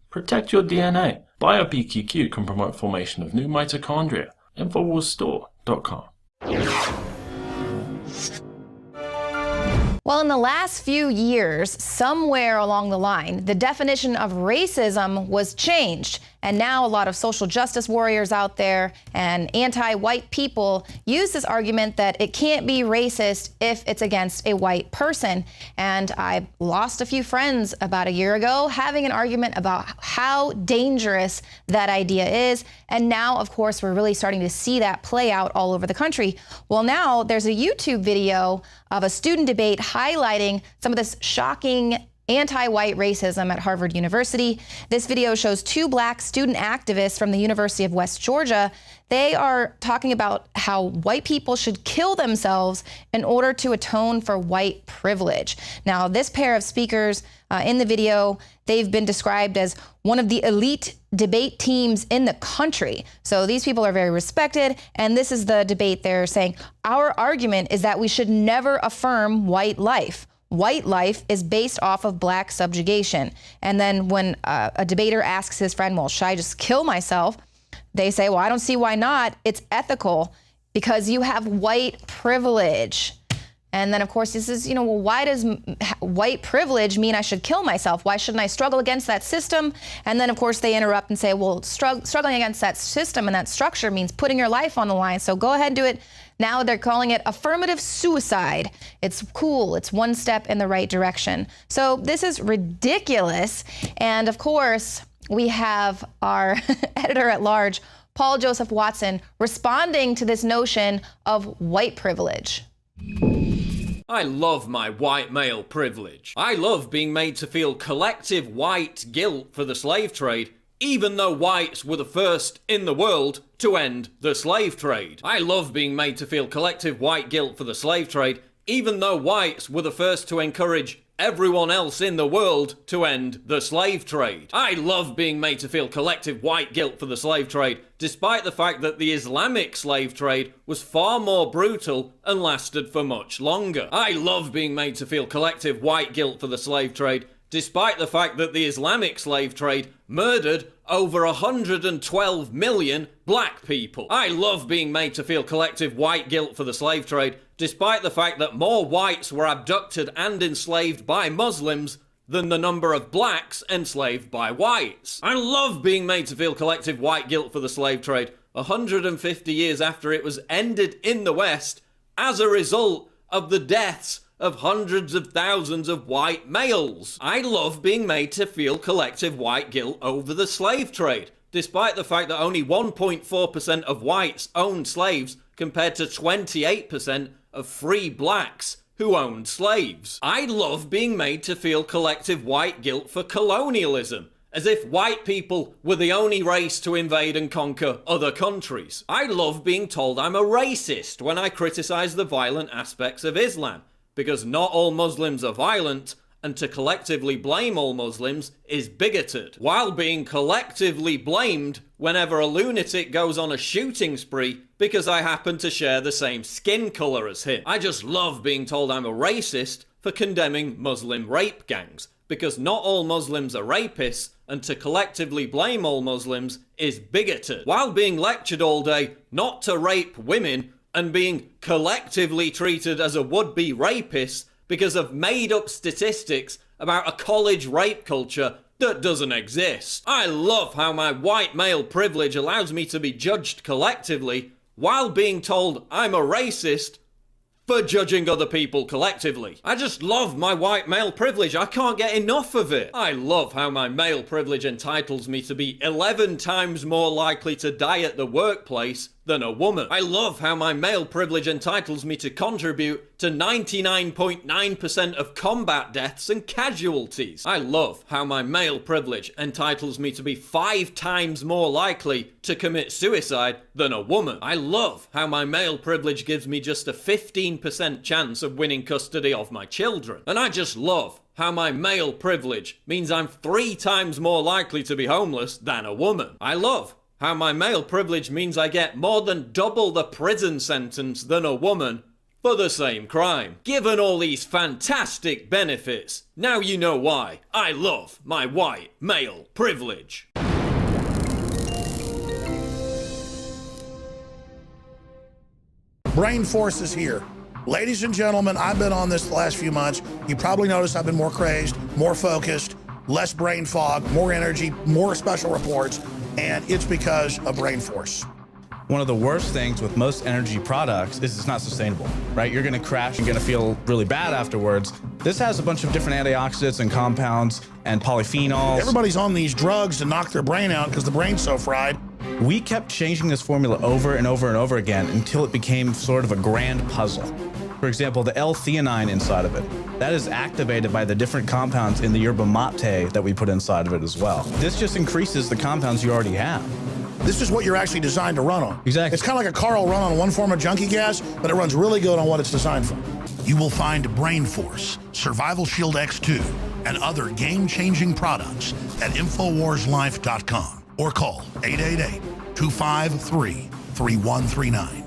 Protect your DNA. BioPQQ can promote formation of new mitochondria. Infowarsstore.com. Well, in the last few years, somewhere along the line, the definition of racism was changed. And now a lot of social justice warriors out there and anti-white people use this argument that it can't be racist if it's against a white person. And I lost a few friends about a year ago having an argument about how dangerous that idea is. And now, of course, we're really starting to see that play out all over the country. Well, now there's a YouTube video of a student debate highlighting some of this shocking anti-white racism at Harvard University. This video shows two black student activists from the University of West Georgia. They are talking about how white people should kill themselves in order to atone for white privilege. Now, this pair of speakers in the video, they've been described as one of the elite debate teams in the country. So these people are very respected, and this is the debate. They're saying, our argument is that we should never affirm white life. White life is based off of black subjugation. And then when a debater asks his friend, well, should I just kill myself? They say, well, I don't see why not. It's ethical because you have white privilege. And then, of course, this is, well, why does white privilege mean I should kill myself? Why shouldn't I struggle against that system? And then, of course, they interrupt and say, well, struggling against that system and that structure means putting your life on the line. So go ahead and do it. Now they're calling it affirmative suicide. It's cool. It's one step in the right direction. So this is ridiculous. And of course, we have our editor at large, Paul Joseph Watson, responding to this notion of white privilege. I love my white male privilege. I love being made to feel collective white guilt for the slave trade, even though whites were the first in the world to end the slave trade. I love being made to feel collective white guilt for the slave trade, even though whites were the first to encourage everyone else in the world to end the slave trade. I love being made to feel collective white guilt for the slave trade, despite the fact that the Islamic slave trade was far more brutal and lasted for much longer. I love being made to feel collective white guilt for the slave trade, despite the fact that the Islamic slave trade murdered over 112 million black people. I love being made to feel collective white guilt for the slave trade, despite the fact that more whites were abducted and enslaved by Muslims than the number of blacks enslaved by whites. I love being made to feel collective white guilt for the slave trade 150 years after it was ended in the West as a result of the deaths of hundreds of thousands of white males. I love being made to feel collective white guilt over the slave trade, despite the fact that only 1.4% of whites owned slaves compared to 28% of free blacks who owned slaves. I love being made to feel collective white guilt for colonialism, as if white people were the only race to invade and conquer other countries. I love being told I'm a racist when I criticize the violent aspects of Islam, because not all Muslims are violent, and to collectively blame all Muslims is bigoted, while being collectively blamed whenever a lunatic goes on a shooting spree because I happen to share the same skin color as him. I just love being told I'm a racist for condemning Muslim rape gangs, because not all Muslims are rapists, and to collectively blame all Muslims is bigoted, while being lectured all day not to rape women and being collectively treated as a would-be rapist because of made-up statistics about a college rape culture that doesn't exist. I love how my white male privilege allows me to be judged collectively while being told I'm a racist for judging other people collectively. I just love my white male privilege. I can't get enough of it. I love how my male privilege entitles me to be 11 times more likely to die at the workplace than a woman. I love how my male privilege entitles me to contribute to 99.9% of combat deaths and casualties. I love how my male privilege entitles me to be 5 times more likely to commit suicide than a woman. I love how my male privilege gives me just a 15% chance of winning custody of my children. And I just love how my male privilege means I'm 3 times more likely to be homeless than a woman. I love how my male privilege means I get more than double the prison sentence than a woman for the same crime. Given all these fantastic benefits, now you know why I love my white male privilege. Brain Force is here. Ladies and gentlemen, I've been on this the last few months. You probably noticed I've been more crazed, more focused, less brain fog, more energy, more special reports, and it's because of Brain Force. One of the worst things with most energy products is it's not sustainable, right? You're gonna crash and gonna feel really bad afterwards. This has a bunch of different antioxidants and compounds and polyphenols. Everybody's on these drugs to knock their brain out because the brain's so fried. We kept changing this formula over and over and over again until it became sort of a grand puzzle. For example, the L-theanine inside of it, that is activated by the different compounds in the yerba mate that we put inside of it as well. This just increases the compounds you already have. This is what you're actually designed to run on. Exactly. It's kind of like a car will run on one form of junkie gas, but it runs really good on what it's designed for. You will find Brain Force, Survival Shield X2, and other game-changing products at InfoWarsLife.com or call 888-253-3139.